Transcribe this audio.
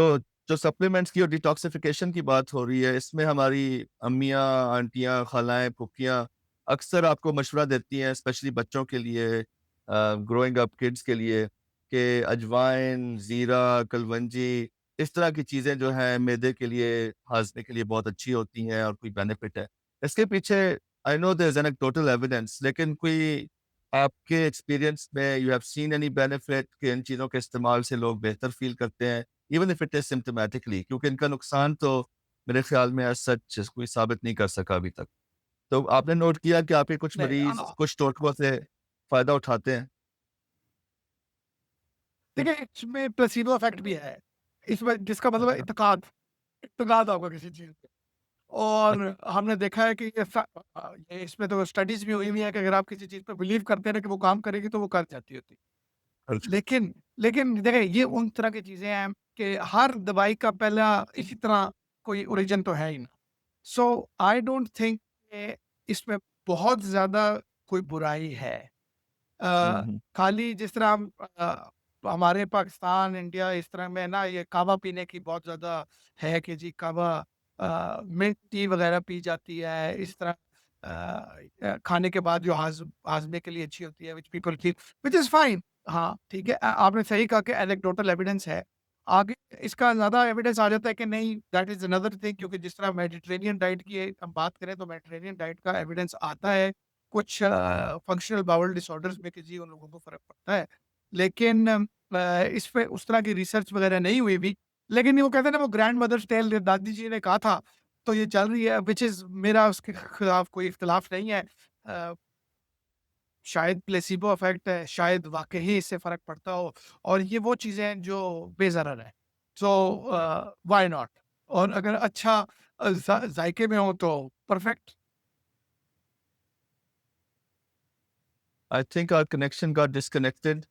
तो जो सप्लीमेंट्स की और डिटॉक्सिफिकेशन की बात हो रही है, इसमें हमारी अम्मियाँ, आंटियाँ, खालाएँ, फूफियाँ अक्सर आपको मशवरा देती हैं, स्पेशली बच्चों के लिए ग्रोइंग अप किड्स के लिए कि अजवाइन, ज़ीरा, कलवंजी इस तरह की चीज़ें जो हैं मैदे के लिए, हाज़मे के लिए बहुत अच्छी होती हैं और कोई बेनिफिट है। इसके पीछे I know there is anecdotal evidence लेकिन कोई आपके एक्सपीरियंस में you have seen any benefit कि इन चीज़ों के इस्तेमाल से लोग बेहतर फ़ील करते हैं? इवन इफ इट इज़ सिम्प्टोमैटिकली क्योंकि इनका नुकसान तो मेरे ख़्याल में एज़ सच कोई साबित नहीं कर सका अभी तक। तो आपने नोट किया कि आपके कुछ नहीं मरीज़ कुछ टोटकों से फ़ायदा उठाते हैं? देखिए, इसमें प्लेसिबो इफ़ेक्ट भी है। इसमें जिसका मतलब है अच्छा, इत्तेकाद होगा किसी चीज़ पे। और हमने देखा है कि ये इसमें तो स्टडीज़ भी हुई हुई है कि अगर आप किसी चीज़ पे बिलीव करते हैं ना कि वो काम करेगी तो वो कर जाती होती है। अच्छा, लेकिन लेकिन देखिए ये उन तरह की चीज़ें हैं कि हर दवाई का पहला इसी तरह कोई ओरिजिन तो है ही ना। सो आई डोंट थिंक कि इसमें बहुत ज़्यादा कोई बुराई है। हुँ, अ, हुँ। खाली जिस तरह हमारे पाकिस्तान, इंडिया इस तरह में ना ये कहवा पीने की बहुत ज़्यादा है कि जी कहवा मिल्क टी वगैरह पी जाती है, इस तरह खाने के बाद जो हाज़मे के लिए अच्छी होती है, which people feel which is fine. हाँ, ठीक है। आपने सही कहा कि एनेक्डोटल एविडेंस है। आगे इसका ज़्यादा एविडेंस आ जाता है कि नहीं, दैट इज़ अनदर थिंग, क्योंकि जिस तरह मेडिटेरेनियन डाइट की हम बात करें तो मेडिटेरेनियन डाइट का एविडेंस आता है कुछ फंक्शनल बाउल डिसऑर्डर्स में कि जी उन लोगों को फ़र्क पड़ता है। लेकिन इस पे उस तरह की रिसर्च वगैरह नहीं हुई भी। लेकिन वो कहते हैं ना, वो ग्रैंड मदर्स टेल दादी जी ने कहा था, तो ये चल रही है, व्हिच इज़ मेरा उसके खिलाफ कोई इख्तिलाफ नहीं है। अ, शायद प्लेसिबो इफ़ेक्ट है, शायद वाक़ई ही इससे फ़र्क पड़ता हो, और ये वो चीज़ें हैं जो बेज़रर हैं। So why not? और अगर अच्छा ज़ायके में हो तो perfect. I think our connection got disconnected.